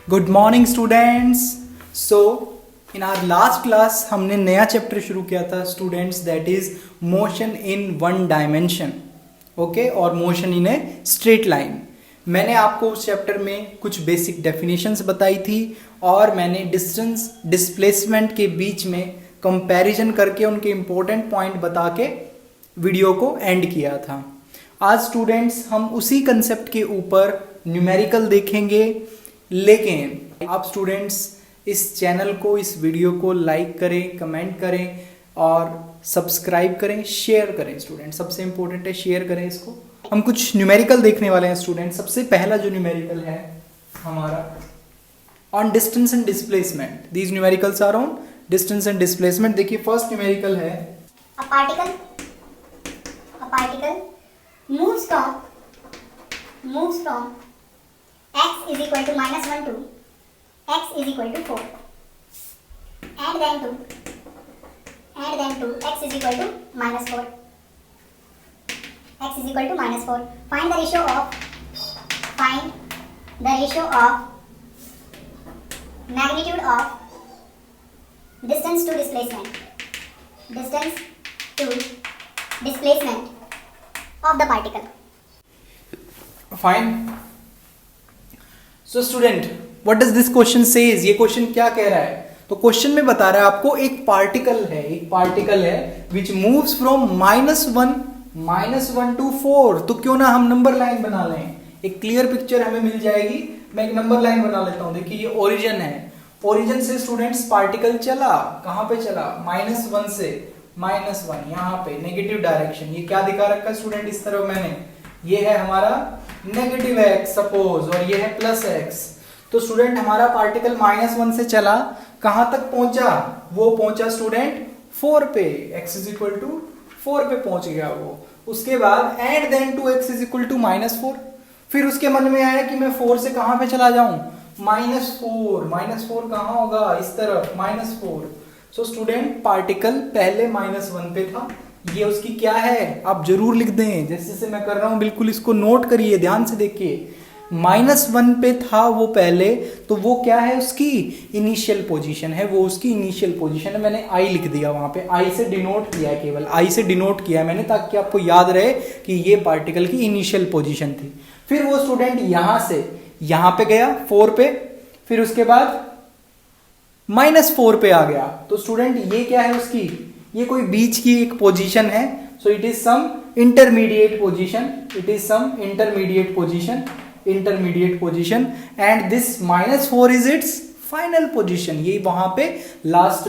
Good morning students. So in our last class हमने नया chapter शुरू किया था students, that is motion in one dimension, okay, और motion in a straight line. मैंने आपको उस चैप्टर में कुछ बेसिक डेफिनेशंस बताई थी और मैंने डिस्टेंस डिस्प्लेसमेंट के बीच में कंपैरिजन करके उनके इंपॉर्टेंट पॉइंट बता के वीडियो को एंड किया था। आज स्टूडेंट्स हम उसी कंसेप्ट के ऊपर न्यूमेरिकल देखेंगे, लेकिन आप स्टूडेंट्स इस चैनल को, इस वीडियो को लाइक करें, कमेंट करें और सब्सक्राइब करें, शेयर करें। स्टूडेंट सबसे इंपॉर्टेंट है शेयर करें इसको। हम कुछ न्यूमेरिकल देखने वाले हैं स्टूडेंट। सबसे पहला जो न्यूमेरिकल है हमारा on distance and displacement. These numericals are on distance and displacement. देखिए फर्स्ट न्यूमेरिकल है A particle moves from x is equal to -1 to x is equal to 4 and then to x is equal to -4. x is equal to -4. Find the ratio of magnitude of distance to displacement of the particle. Fine. So student what does this question says? ये question क्या कह रहा है? तो question में बता रहा है आपको एक पार्टिकल है विच मूव्स फ्रॉम -1 to 4। तो क्यों ना हम नंबर लाइन बना लें, एक क्लियर पिक्चर हमें मिल जाएगी। मैं एक नंबर लाइन बना लेता हूं। देखिए ये ओरिजिन है, ओरिजिन से स्टूडेंट्स पार्टिकल चला, कहां पे चला? -1 से -1, यहाँ पे नेगेटिव डायरेक्शन। ये क्या दिखा रखा है स्टूडेंट इस तरफ मैंने? ये है हमारा नेगेटिव x सपोज और ये है +x। तो स्टूडेंट हमारा पार्टिकल -1 से चला, कहां तक पहुंचा? वो पहुंचा स्टूडेंट 4 पे, x इज इक्वल टू 4 पे पहुंच गया वो। उसके बाद and then two x is equal to -4। फिर उसके मन में आया कि मैं 4 से कहां पे चला जाऊं? -4 कहां होगा? इस तरफ -4। सो स्टूडेंट पार्टिकल पहले -1 पे था। ये उसकी क्या है आप जरूर लिख दें, जैसे जैसे मैं कर रहा हूं बिल्कुल इसको नोट करिए, ध्यान से देखिए। -1 पे था वो पहले, तो वो क्या है? उसकी इनिशियल पोजीशन है, वो उसकी इनिशियल पोजीशन है। मैंने आई लिख दिया वहां पे, आई से डिनोट किया है, केवल आई से डिनोट किया है मैंने, ताकि आपको याद रहे कि ये पार्टिकल की इनिशियल पोजीशन थी। फिर वो स्टूडेंट यहां से यहां पे गया 4 पे, फिर उसके बाद -4 पे आ गया। तो स्टूडेंट ये क्या है उसकी? ये कोई बीच की एक पोजीशन है। So it is some intermediate position and this -4 is its final position. ये वहां पे लास्ट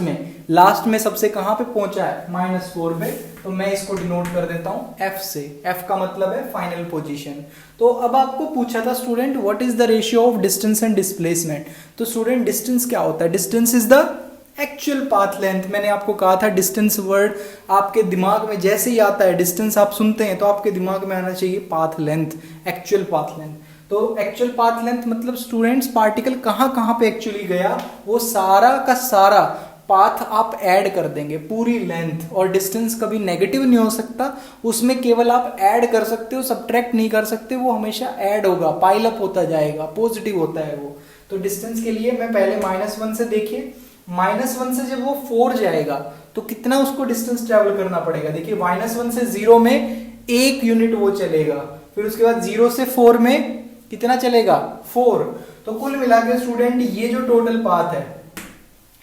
में सबसे कहां पे पहुंचा है? -4 पे। तो मैं इसको डिनोट कर देता हूं F से। F का मतलब है फाइनल पोजीशन। तो अब आपको पूछा था student what is the ratio of distance and displacement. तो स्टूडेंट डिस्टेंस क्या होता है? Distance is the actual path length. मैंने आपको कहा था डिस्टेंस वर्ड आपके दिमाग में जैसे ही आता है, डिस्टेंस आप सुनते हैं तो आपके दिमाग में आना चाहिए path length, actual path length. तो एक्चुअल पाथ लेंथ मतलब स्टूडेंट्स पार्टिकल कहां पे एक्चुअली गया, वो सारा का सारा पाथ आप ऐड कर देंगे, पूरी लेंथ। और डिस्टेंस कभी नेगेटिव नहीं हो सकता, उसमें केवल आप ऐड कर सकते हो, सब्ट्रैक्ट नहीं कर सकते। वो हमेशा ऐड होगा, पाइल अप होता जाएगा, पॉजिटिव होता है वो। तो डिस्टेंस के लिए मैं पहले -1 से देखिए, -1 से जब वो 4 जाएगा तो कितना उसको डिस्टेंस ट्रेवल करना पड़ेगा? देखिए -1 से 0 में 1 यूनिट वो चलेगा, फिर उसके बाद 0 से 4 में कितना चलेगा? 4। तो कुल मिला के स्टूडेंट ये जो टोटल पाथ है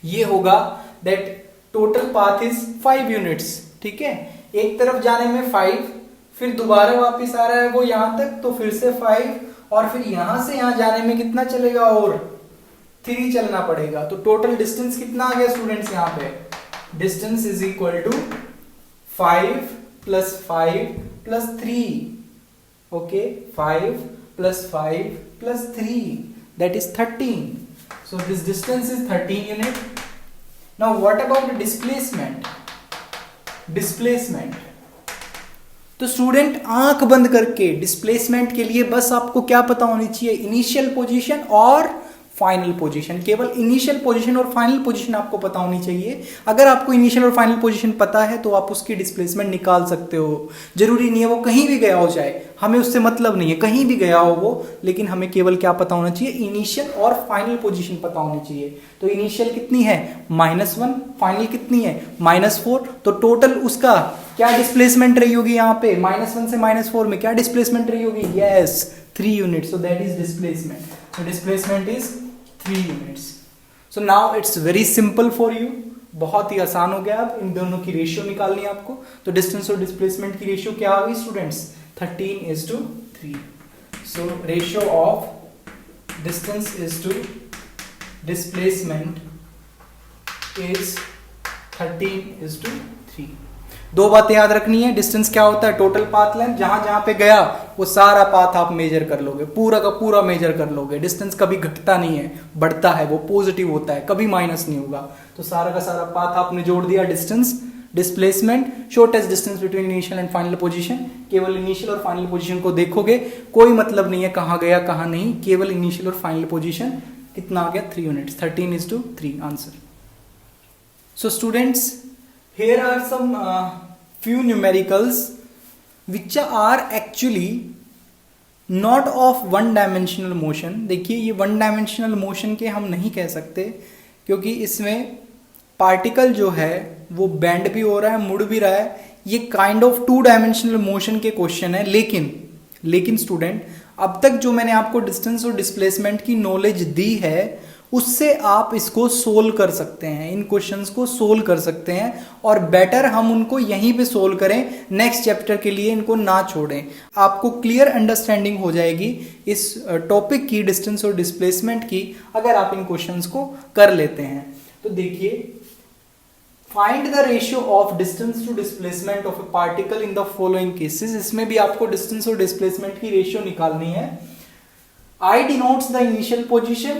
ये होगा that total path is 5 units. ठीक है, एक तरफ जाने में 5, फिर दोबारा वापस आ रहा है वो यहां तक, तो फिर से 5, और फिर यहां से यहां जाने में कितना चलेगा? और 3 चलना पड़ेगा। तो टोटल डिस्टेंस कितना आ गया स्टूडेंट्स? यहाँ पे distance is equal to 5 + 5 + 3। Okay, 5 + 5 + 3 that is 13. So this distance is 13 unit. Now what about the displacement? तो स्टूडेंट आंख बंद करके डिस्प्लेसमेंट के लिए बस आपको क्या पता होनी चाहिए? इनिशियल पोजीशन और फाइनल पोजीशन। केवल इनिशियल पोजीशन और फाइनल पोजीशन आपको पता होनी चाहिए। अगर आपको इनिशियल और फाइनल पोजीशन पता है तो आप उसकी डिस्प्लेसमेंट निकाल सकते हो। जरूरी नहीं है वो कहीं भी गया हो जाए, हमें उससे मतलब नहीं है, कहीं भी गया हो वो, लेकिन हमें केवल क्या पता होना चाहिए, इनिशियल और फाइनल पोजीशन पता होनी चाहिए। तो इनिशियल कितनी है -1, फाइनल कितनी है -4, तो टोटल उसका क्या डिस्प्लेसमेंट रही होगी यहाँ पे -1 से -4 में क्या डिस्प्लेसमेंट रही होगी, yes 3 unit. So that is displacement. So displacement is 3 units. So now it's very simple for you, बहुत ही आसान हो गया। अब इन दोनों की रेशियो निकालनी है आपको। तो डिस्टेंस और डिस्प्लेसमेंट की रेशियो क्या आ गई students, 13:3। So ratio of distance is to displacement is 13:3। दो बातें याद रखनी है, डिस्टेंस क्या होता है, टोटल पाथ लेंथ, जहां जहां पे गया वो सारा पाथ आप मेजर कर लोगे, पूरा का पूरा मेजर कर लोगे। डिस्टेंस कभी घटता नहीं है, बढ़ता है, वो पॉजिटिव होता है, कभी माइनस नहीं होगा। तो सारा का सारा पाथ आपने जोड़ दिया। Distance, displacement, shortest distance between initial and final position. केवल इनिशियल और फाइनल पोजीशन को देखोगे, कोई मतलब नहीं है कहां गया कहां नहीं, केवल इनिशियल और फाइनल पोजीशन। कितना आ गया, 3 units, 13:3 answer. So students, here are some few numericals which are actually not of one dimensional motion। देखिए ये one dimensional motion के हम नहीं कह सकते, क्योंकि इसमें पार्टिकल जो है वो बेंड भी हो रहा है, मुड़ भी रहा है। ये काइंड ऑफ 2 डायमेंशनल मोशन के क्वेश्चन है। लेकिन स्टूडेंट, अब तक जो मैंने आपको डिस्टेंस और डिस्प्लेसमेंट की नॉलेज दी है उससे आप इसको सोल्व कर सकते हैं, इन क्वेश्चंस को सोल्व कर सकते हैं, और बेटर हम उनको यहीं पे सोल्व करें, नेक्स्ट चैप्टर के लिए इनको ना छोड़ें। आपको क्लियर अंडरस्टैंडिंग हो जाएगी इस टॉपिक की, डिस्टेंस और डिस्प्लेसमेंट की, अगर आप इन क्वेश्चंस को कर लेते हैं। तो देखिए, find the ratio of distance to displacement of a particle in the following cases. इसमें भी आपको डिस्टेंस और डिस्प्लेसमेंट की रेशियो निकालनी है। I denotes the initial position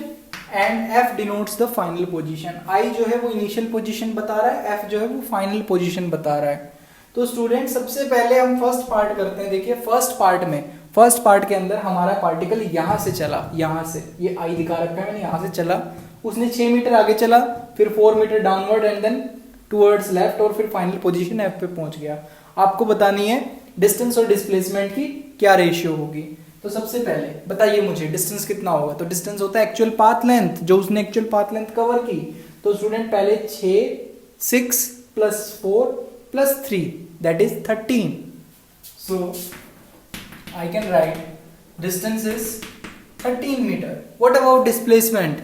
and F denotes the final position। I जो है वो इनिशियल पोजीशन बता रहा है, F जो है वो फाइनल पोजीशन बता रहा है। तो स्टूडेंट, सबसे पहले हम फर्स्ट पार्ट करते हैं। देखिए फर्स्ट पार्ट के अंदर हमारा पार्टिकल यहां से चला, यहां से, ये I दिखा रखा है मैंने, यहां से चला, उसने 6 मीटर आगे चला, फिर 4 metre downward and then towards left, और फिर फाइनल पोजीशन F पे पहुंच गया। आपको बतानी है डिस्टेंस और डिस्प्लेसमेंट की क्या रेशियो होगी। तो सबसे पहले बताइए मुझे डिस्टेंस कितना होगा। तो डिस्टेंस होता है एक्चुअल पाथ लेंथ, जो उसने एक्चुअल पाथ लेंथ कवर की। तो स्टूडेंट पहले 6 + 4 + 3 that is 13। So I can write distance is 13 metre. What about displacement?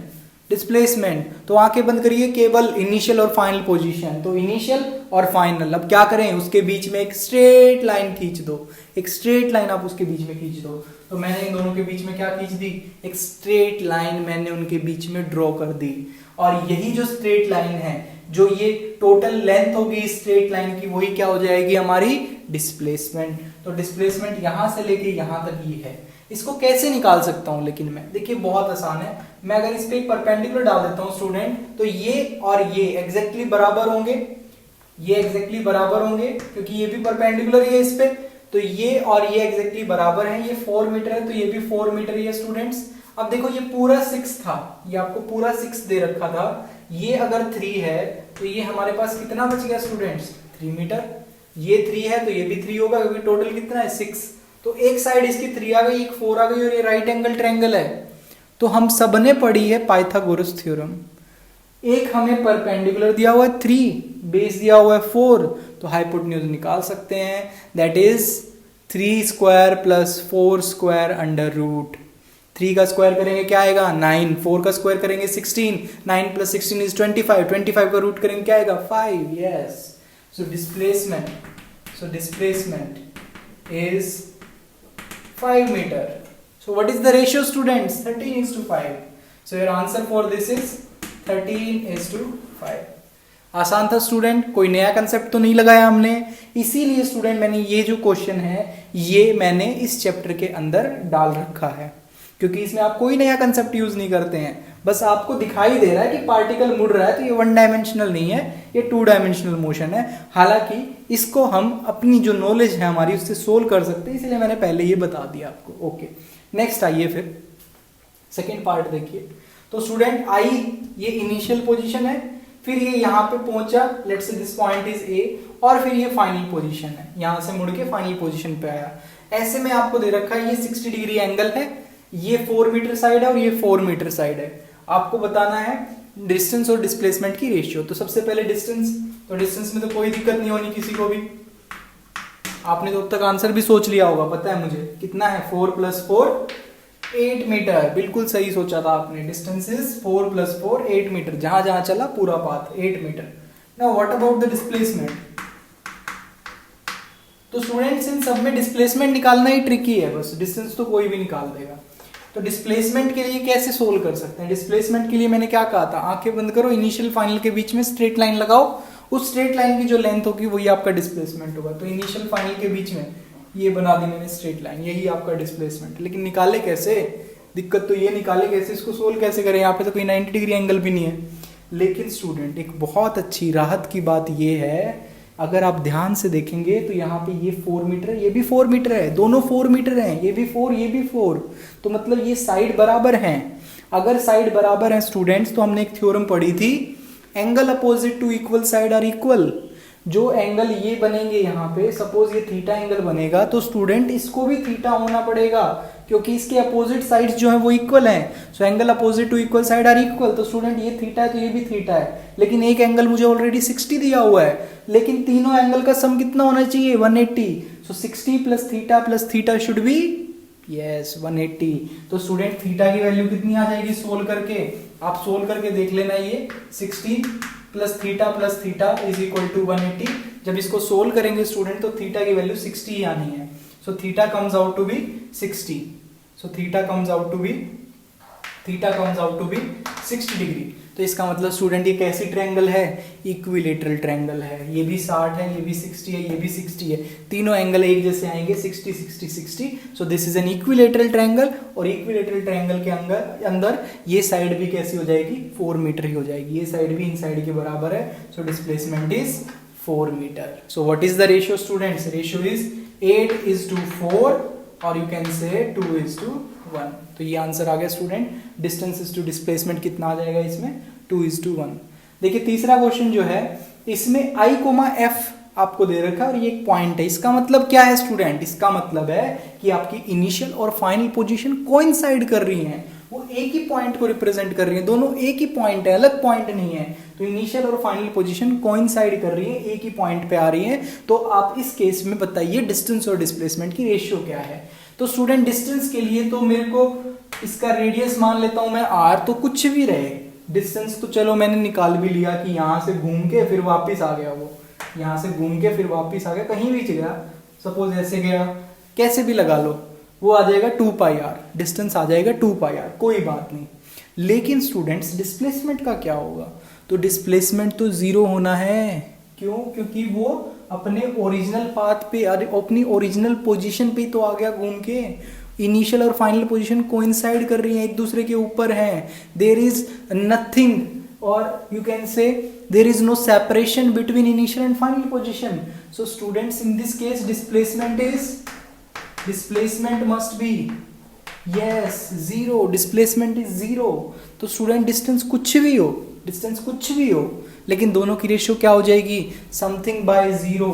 Displacement तो आंखें बंद करिए, केवल इनिशियल और फाइनल पोजीशन। तो इनिशियल और फाइनल, अब क्या करें, उसके बीच में एक स्ट्रेट लाइन खींच दो, एक स्ट्रेट लाइन आप उसके बीच में खींच दो। तो मैंने इन दोनों के बीच में क्या खींच दी, एक स्ट्रेट लाइन मैंने उनके बीच में ड्रॉ कर दी। और यही जो स्ट्रेट लाइन है, जो ये टोटल लेंथ होगी स्ट्रेट लाइन की, वही क्या हो जाएगी हमारी डिस्प्लेसमेंट। तो डिस्प्लेसमेंट यहां से लेके यहां तक ये है। इसको कैसे निकाल सकता हूं लेकिन मैं, देखिए बहुत आसान है। मैं अगर इस पे एक परपेंडिकुलर डाल देता हूं स्टूडेंट, तो ये और ये एग्जैक्टली बराबर होंगे, ये एग्जैक्टली बराबर होंगे, क्योंकि ये भी परपेंडिकुलर है इस पे। तो ये और ये एग्जैक्टली बराबर है। ये 4 मीटर है तो ये भी 4 मीटर ही है स्टूडेंट्स। अब देखो ये पूरा 6 था, ये आपको पूरा 6 दे रखा था। ये अगर 3 है तो ये हमारे पास कितना बच गया स्टूडेंट्स, 3 मीटर। ये 3 है तो ये भी 3 होगा, क्योंकि टोटल कितना है 6। तो एक साइड इसकी 3 आ गई, एक 4 आ गई, और ये राइट एंगल ट्रायंगल है। तो हम सबने पढ़ी है पाइथागोरस थ्योरम। एक हमें परपेंडिकुलर दिया हुआ है 3, बेस दिया हुआ है 4, तो हाइपोटेन्यूज निकाल सकते हैं। That is 3 square + 4 square √। 3 का स्क्वायर करेंगे क्या आएगा 9, 4 का स्क्वायर करेंगे 16, 9 + 16 इज 25, 25 का रूट करेंगे क्या आएगा 5। Yes, so displacement is 5 meter. So what is the ratio students? 13:5. So your answer for this is 13:5. आसान था स्टूडेंट, कोई नया कंसेप्ट तो नहीं लगाया हमने। इसीलिए स्टूडेंट मैंने ये जो क्वेश्चन है ये मैंने इस चैप्टर के अंदर डाल रखा है, क्योंकि इसमें आप कोई नया कंसेप्ट यूज नहीं करते हैं। बस आपको दिखाई दे रहा है कि पार्टिकल मुड़ रहा है, तो ये 1 डायमेंशनल नहीं है, ये 2 डायमेंशनल मोशन है। हालांकि इसको हम अपनी जो नॉलेज है हमारी उससे सोल्व कर सकते हैं, इसलिए मैंने पहले ये बता दिया आपको। ओके, नेक्स्ट आइए फिर सेकेंड पार्ट देखिए। तो स्टूडेंट आई ये इनिशियल पोजीशन है, फिर ये यहाँ पे पहुंचा, let's say this point is a, और फिर ये फाइनल पोजीशन है, यहाँ से मुड़ के फाइनल पोजीशन पे आया। ऐसे में आपको दे रखा है ये 60 डिग्री एंगल है, ये 4 मीटर साइड है और ये 4 मीटर साइड है। आपको बताना है डिस्टेंस और डिस्प्लेसमेंट की रेशियो। तो सबसे पहले डिस्टेंस, तो डिस्टेंस में तो कोई दिक्कत नहीं होनी किसी को भी, आपने तो अब तक आंसर भी सोच लिया होगा, पता है मुझे कितना है, 4 + 4 8 मीटर, बिल्कुल सही सोचा था आपने। डिस्टेंस इज 4 + 4 8 मीटर, जहां जहां चला पूरा path 8 metre. Now what about the displacement? तो स्टूडेंट्स इन सब में डिस्प्लेसमेंट निकालना ही ट्रिकी है, बस डिस्टेंस तो कोई भी निकाल देगा। तो डिस्प्लेसमेंट के लिए कैसे सोल्व कर सकते हैं? डिस्प्लेसमेंट के लिए मैंने क्या कहा था, आंखें बंद करो, इनिशियल फाइनल के बीच में स्ट्रेट लाइन लगाओ, उस स्ट्रेट लाइन की जो लेंथ होगी वही आपका डिस्प्लेसमेंट होगा। तो इनिशियल फाइनल के बीच में ये बना दी मैंने स्ट्रेट लाइन, यही आपका डिस्प्लेसमेंट। लेकिन निकाले कैसे, दिक्कत तो ये निकाले कैसे, इसको सोल्व कैसे करें? यहाँ पे तो कोई 90 डिग्री एंगल भी नहीं है। लेकिन स्टूडेंट एक बहुत अच्छी राहत की बात ये है, अगर आप ध्यान से देखेंगे तो यहाँ पे ये 4 मीटर, ये भी 4 मीटर है, दोनों 4 मीटर हैं, ये भी 4 ये भी 4, तो मतलब ये साइड बराबर हैं। अगर साइड बराबर हैं स्टूडेंट्स, तो हमने एक थ्योरम पढ़ी थी, angle opposite to equal side are equal. जो एंगल ये बनेंगे यहाँ पे, सपोज ये थीटा एंगल बनेगा, तो स्टूडेंट इसको भी थीटा होना पड़ेगा, क्योंकि इसके अपोजिट साइड्स जो है वो इक्वल हैं। So angle opposite to equal side are equal, तो स्टूडेंट ये थीटा है तो ये भी थीटा है। लेकिन एक एंगल मुझे ऑलरेडी 60 दिया हुआ है, लेकिन तीनों एंगल का सम कितना होना चाहिए, 180। सो 60 + थीटा शुड बी यस 180। तो स्टूडेंट थीटा की वैल्यू कितनी आ जाएगी सोल्व करके, आप सोल्व करके देख लेना, ये 60 + थीटा इज इक्वल टू 180। जब इसको सोल्व करेंगे स्टूडेंट, तो थीटा की वैल्यू 60 ही आनी है। So theta comes out to be 60। So theta comes out to be 60 degree. तो इसका मतलब स्टूडेंट ये कैसी ट्रायंगल है, इक्विलेटरल ट्रायंगल है। ये भी 60 है, ये भी 60 है, ये भी 60 है, तीनों एंगल एक जैसे आएंगे, 60 60 60। सो this is an equilateral triangle. और इक्विलेटरल ट्रायंगल के अंदर ये साइड भी कैसी हो जाएगी, 4 मीटर ही हो जाएगी, ये साइड भी इन साइड के बराबर है। So displacement is 4 metre. So what is the ratio students? Ratio is 8:4 और यू कैन से 2:1। तो ये आंसर आ गया student. Distance is to displacement कितना आ जाएगा इसमें, 2:1। देखिए तीसरा क्वेश्चन जो है, इसमें I, F आपको दे रखा है और ये एक पॉइंट है। इसका मतलब क्या है स्टूडेंट? इसका मतलब है कि आपकी इनिशियल और फाइनल पोजीशन कोइंसाइड कर रही हैं, वो एक ही पॉइंट को रिप्रेजेंट कर रही है, दोनों एक ही पॉइंट है, अलग पॉइंट नहीं है। तो इनिशियल और फाइनल पोजीशन कोइंसाइड कर रही है, एक ही पॉइंट पे आ रही है। तो आप इस केस में बताइए डिस्टेंस और डिस्प्लेसमेंट की रेशियो क्या है। तो स्टूडेंट डिस्टेंस के लिए तो मेरे को इसका रेडियस मान लेता हूं मैं r, तो कुछ भी रहे। डिस्टेंस तो चलो मैंने निकाल भी लिया कि यहां से घूम के फिर वापस आ गया, वो यहां से घूम के फिर वापस आ गया, कहीं भी गया, सपोज ऐसे गया, कैसे भी लगा लो, वो आ जाएगा 2πr, डिस्टेंस आ जाएगा 2πr, कोई बात नहीं। लेकिन स्टूडेंट्स डिस्प्लेसमेंट का क्या होगा? तो डिस्प्लेसमेंट तो 0 होना है। क्यों? क्योंकि वो अपने ओरिजिनल पाथ पे, अपनी ओरिजिनल पोजीशन पे तो आ गया घूम के। इनिशियल और फाइनल पोजीशन कोइंसाइड कर रही हैं, एक दूसरे के ऊपर हैं। देयर इज नथिंग, और you can say there is no separation between initial and final position. So students in this case displacement must be yes 0, displacement is 0। तो स्टूडेंट डिस्टेंस कुछ भी हो, लेकिन दोनों की रेशियो क्या हो जाएगी, समथिंग बाय 0।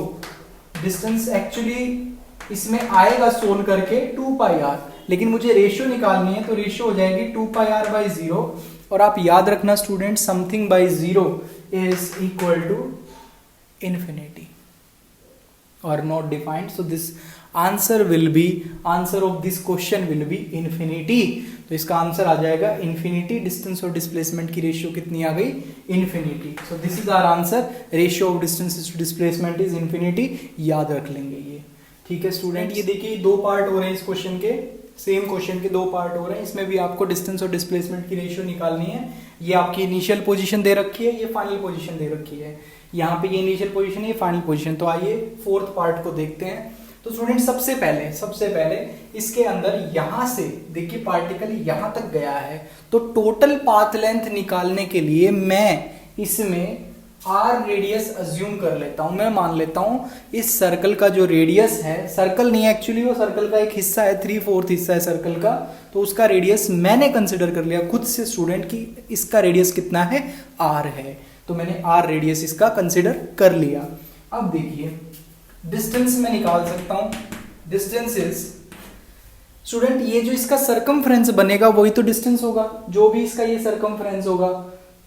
डिस्टेंस एक्चुअली इसमें आएगा सोल्व करके 2πr, लेकिन मुझे रेशियो निकालनी है, तो रेशियो हो जाएगी 2πr/0। और आप याद रखना student, something by 0 is equal to infinity और not defined. So this answer of this question will be infinity. तो इसका आंसर आ जाएगा इंफिनिटी। डिस्टेंस और डिस्प्लेसमेंट की रेशियो कितनी आ गई, infinity. So this is our answer, ratio of distance to displacement is infinity. याद रख लेंगे ये, ठीक है स्टूडेंट। ये देखिए 2 पार्ट हो रहे हैं इस क्वेश्चन के, सेम क्वेश्चन के 2 पार्ट हो रहे हैं। इसमें भी आपको डिस्टेंस और डिस्प्लेसमेंट की रेशियो निकालनी है। ये आपकी इनिशियल पोजीशन दे रखी है, ये फाइनल पोजीशन दे रखी है। यहाँ पे ये इनिशियल पोजीशन है, ये फाइनल पोजीशन। तो आइए 4th पार्ट को देखते हैं। तो स्टूडेंट सबसे पहले इसके अंदर यहाँ से देखिए पार्टिकल यहाँ तक गया है, तो टोटल पाथ लेंथ निकालने के लिए मैं इसमें आर रेडियस अज्यूम कर लेता हूं, मैं मान लेता हूं इस सर्कल का जो रेडियस है, सर्कल नहीं एक्चुअली वो सर्कल का एक हिस्सा है, 3/4 हिस्सा है सर्कल का, तो उसका रेडियस मैंने कंसिडर कर लिया खुद से स्टूडेंट की इसका रेडियस कितना है, आर है, तो मैंने आर रेडियस इसका कंसिडर कर लिया। अब देखिए डिस्टेंस मैं निकाल सकता हूं, डिस्टेंस इज स्टूडेंट ये जो इसका सरकमफ्रेंस बनेगा वही तो डिस्टेंस होगा, जो भी इसका ये सरकमफ्रेंस होगा,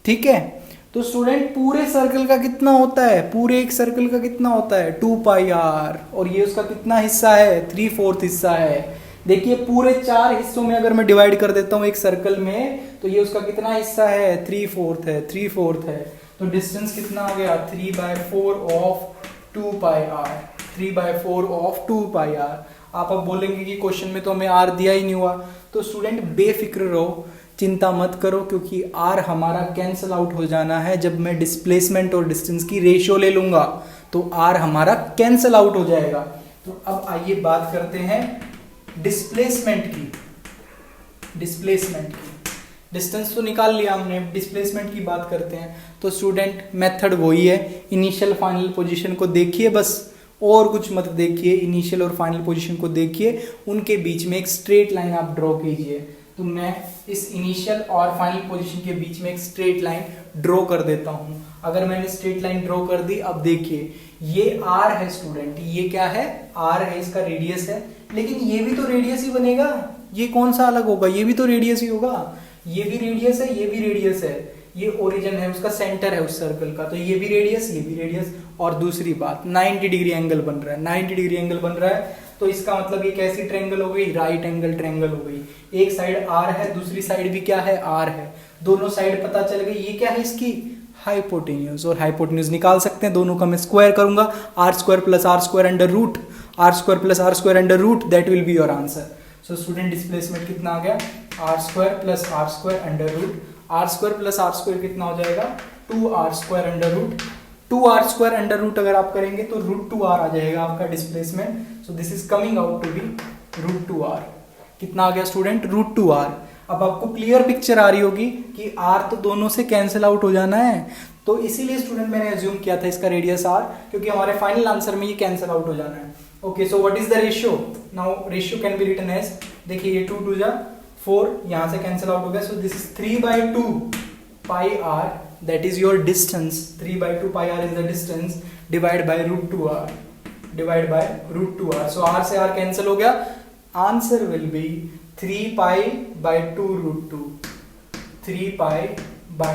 ठीक है। तो स्टूडेंट पूरे सर्कल का कितना होता है, पूरे एक सर्कल का कितना होता है 2πr, और ये उसका कितना हिस्सा है 3/4 हिस्सा है। देखिए पूरे 4 हिस्सों में अगर मैं डिवाइड कर देता हूं एक सर्कल में, तो ये उसका कितना हिस्सा है 3/4 है, 3/4 है, तो डिस्टेंस कितना हो गया 3/4 ऑफ 2πr, 3/4 ऑफ 2πr। आप अब बोलेंगे कि क्वेश्चन में तो हमें आर दिया ही नहीं हुआ, तो स्टूडेंट बेफिक्र रहो, चिंता मत करो, क्योंकि आर हमारा कैंसल आउट हो जाना है जब मैं डिस्प्लेसमेंट और डिस्टेंस की रेशियो ले लूंगा, तो आर हमारा कैंसल आउट हो जाएगा। तो अब आइए बात करते हैं डिस्प्लेसमेंट की, डिस्प्लेसमेंट की। डिस्टेंस तो निकाल लिया हमने, डिस्प्लेसमेंट की बात करते हैं। तो स्टूडेंट मेथड वही है, इनिशियल फाइनल पोजीशन को देखिए बस, और कुछ मत देखिए, इनिशियल और फाइनल पोजीशन को देखिए, उनके बीच में एक स्ट्रेट लाइन आप ड्रॉ कीजिए। तो मैं इस इनिशियल और फाइनल पोजीशन के बीच में एक स्ट्रेट लाइन ड्रॉ कर देता हूं। अगर मैंने स्ट्रेट लाइन ड्रॉ कर दी, अब देखिए ये आर है स्टूडेंट, ये क्या है आर है, इसका रेडियस है, लेकिन ये भी तो रेडियस ही बनेगा, ये कौन सा अलग होगा, ये भी तो रेडियस ही होगा, ये भी रेडियस है, ये भी रेडियस है, ये ओरिजिन है, उसका सेंटर है उस सर्कल का, तो ये भी रेडियस, ये भी रेडियस। और दूसरी बात 90 डिग्री एंगल बन रहा है, 90 डिग्री एंगल बन रहा है, तो इसका मतलब ये कैसी ट्रायंगल हो गई, राइट एंगल ट्रायंगल हो गई। एक साइड आर है, दूसरी साइड भी क्या है आर है, दोनों साइड पता चल गई। ये क्या है इसकी हाइपोटेन्यूज, और हाइपोटेन्यूज निकाल सकते हैं, दोनों का मैं स्क्वायर करूंगा, r square plus r square under root, r square plus r square under root, that will be your answer. So student displacement कितना आ गया, r square plus r square under root, r square plus r square कितना हो जाएगा 2r square under root, 2r square under root अगर आप करेंगे तो √2r आ जाएगा आपका displacement. So this is coming out to be √2r। कितना आ गया स्टूडेंट √2r। अब आपको क्लियर पिक्चर आ रही होगी कि r तो दोनों से कैंसिल आउट हो जाना है, तो इसीलिए स्टूडेंट मैंने अज्यूम किया था इसका रेडियस r, क्योंकि हमारे फाइनल आंसर में ये कैंसिल आउट हो जाना है। Okay, so what is the ratio, now ratio can be written as, देखिए ये 2 2 जा 4, यहां से कैंसिल आउट हो गया, सो this is 3/2 πr, that is your distance, 3/2 πr is the distance, divide by √2r, divide by √2r, so r से r cancel हो गया, answer will be 3π/2 √2, 3π/2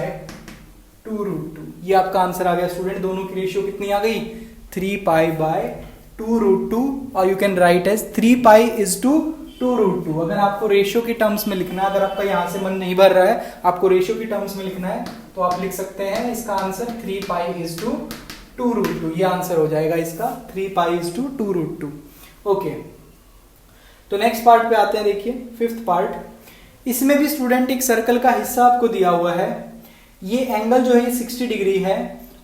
√2, ये आपका आंसर आ गया स्टूडेंट। दोनों की रेशियो कितनी आ गई 3π/2 √2, और यू कैन राइट एज 3π/2 √2। अगर आपको रेशियो की टर्म्स में लिखना है, अगर आपका यहाँ से मन नहीं भर रहा है, आपको रेशियो की टर्म्स में लिखना है, तो आप लिख सकते हैं इसका आंसर 3π/2 √2, ये आंसर हो जाएगा इसका 3π/2 √2। ओके, तो नेक्स्ट पार्ट पे आते हैं, देखिए 5th पार्ट। इसमें भी स्टूडेंट एक सर्कल का हिस्सा आपको दिया हुआ है, ये एंगल जो है 60 डिग्री है,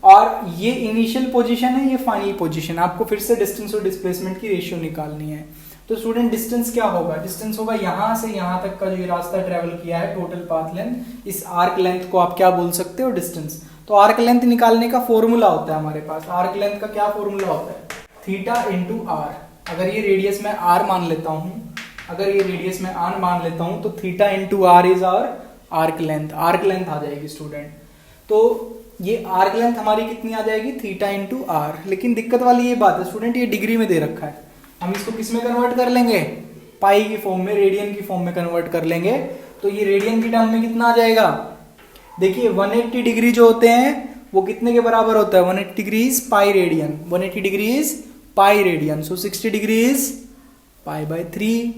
और ये इनिशियल पोजीशन है, ये फाइनल पोजीशन। आपको फिर से डिस्टेंस और डिस्प्लेसमेंट की रेशियो निकालनी है। तो स्टूडेंट डिस्टेंस क्या होगा, डिस्टेंस होगा यहां से यहां तक का जो ये रास्ता ट्रेवल किया है, टोटल पाथ लेंथ, इस आर्क लेंथ को आप क्या बोल सकते हो डिस्टेंस। तो आर्क लेंथ निकालने का फॉर्मूला होता है हमारे पास, आर्क लेंथ का क्या फॉर्मूला होता है θ/r। अगर ये रेडियस में r मान लेता हूं, अगर ये रेडियस में r मान लेता हूं, तो θ/r is our arc length, arc length आ जाएगी स्टूडेंट। तो ये आर्क लेंथ हमारी कितनी आ जाएगी θ/r। लेकिन दिक्कत वाली ये बात है स्टूडेंट, ये डिग्री में दे रखा है, हम इसको किस में कन्वर्ट कर लेंगे, पाई की फॉर्म में, रेडियन की फॉर्म में कन्वर्ट कर लेंगे। तो ये रेडियन की टर्म में कितना आ जाएगा, देखिए 180 डिग्री जो होते हैं वो कितने के बराबर होता है, 180 degree is pi radian, 180 degree is pi radian, so 60 degree is π/3,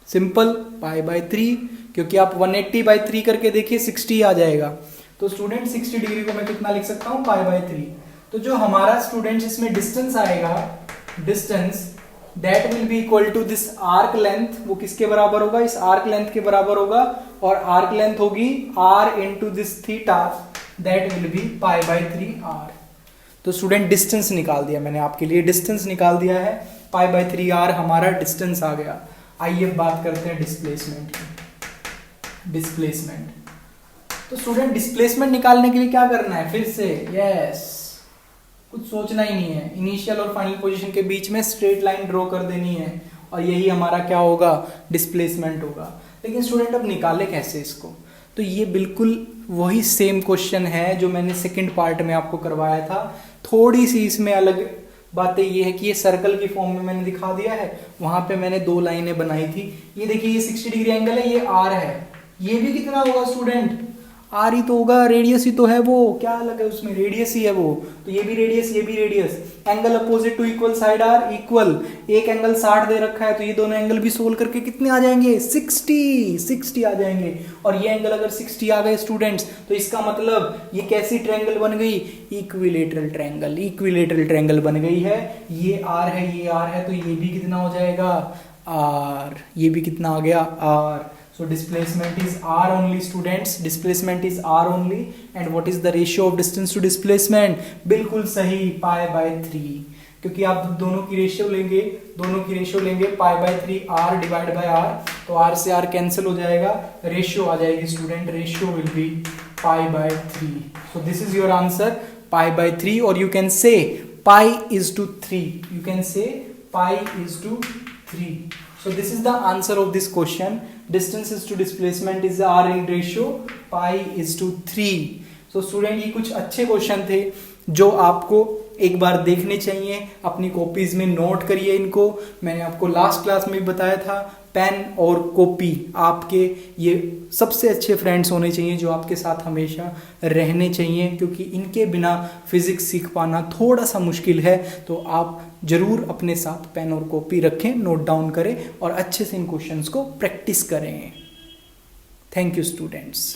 simple π/3, क्योंकि आप 180/3 करके देखिए 60 आ जाएगा। तो स्टूडेंट 60 डिग्री को मैं कितना लिख सकता हूँ π/3। तो जो हमारा स्टूडेंट इसमें डिस्टेंस आएगा, distance that will be equal to this arc length, वो किसके बराबर होगा, इस आर्क लेंथ के बराबर होगा, और आर्क लेंथ होगी r into this theta, that will B π/3r। तो स्टूडेंट डिस्टेंस निकाल दिया मैंने आपके लिए, डिस्टेंस निकाल दिया है, π/3r हमारा डिस्टेंस आ गया। आइए बात करते हैं डिस्प्लेसमेंट की। डिस्प्लेसमेंट तो स्टूडेंट डिस्प्लेसमेंट निकालने के लिए क्या करना है, फिर से यस, कुछ सोचना ही नहीं है, इनिशियल और फाइनल पोजीशन के बीच में स्ट्रेट लाइन ड्रॉ कर देनी है और यही हमारा क्या होगा, डिस्प्लेसमेंट होगा। लेकिन स्टूडेंट अब निकाले कैसे इसको, तो ये बिल्कुल वही सेम क्वेश्चन है जो मैंने सेकंड पार्ट में आपको करवाया था। थोड़ी सी इसमें अलग बातें ये है कि ये सर्कल की फॉर्म में मैंने दिखा दिया है, वहां पे मैंने 2 लाइनें बनाई थी। ये देखिए ये 60 डिग्री एंगल है, ये आर है, ये भी कितना होगा स्टूडेंट, आर ही तो होगा, रेडियस ही तो है वो, क्या अलग है उसमें, रेडियस ही है वो, तो ये भी रेडियस ये भी radius. Angle opposite to equal side are equal, एक एंगल 60 दे रखा है तो ये दोनों एंगल भी सोल्व करके कितने आ जाएंगे, 60 आ जाएंगे। और ये एंगल अगर 60 आ गए स्टूडेंट्स तो इसका मतलब ये कैसी ट्रायंगल बन गई, इक्विलेटरल ट्रायंगल बन गई है। ये आर है, ये आर है, तो ये भी कितना हो जाएगा, आर, ये भी कितना आ गया, are. So displacement is r only students, displacement is r only, and what is the ratio of distance to displacement? बिल्कुल सही, पाई बाय 3, क्योंकि आप दोनों की रेशियो लेंगे pi by 3 r divide by r, तो r से r कैंसिल हो जाएगा, रेशियो आ जाएगी student, ratio will be pi by 3। So this is your answer, pi by 3, और you can say pi is to 3, you can say pi is to 3। So this is the answer of this question. Distances to displacement is r in ratio pi is to 3। So student ये कुछ अच्छे question थे जो आपको एक बार देखने चाहिए, अपनी कॉपीज में नोट करिए इनको। मैंने आपको लास्ट क्लास में भी बताया था, पेन और कॉपी आपके ये सबसे अच्छे फ्रेंड्स होने चाहिए जो आपके साथ हमेशा रहने चाहिए, क्योंकि इनके बिना फिजिक्स सीख पाना थोड़ा सा मुश्किल है। तो आप जरूर अपने साथ पेन और कॉपी रखें, नोट डाउन करें और अच्छे से इन क्वेश्चंस को प्रैक्टिस करें। Thank you students.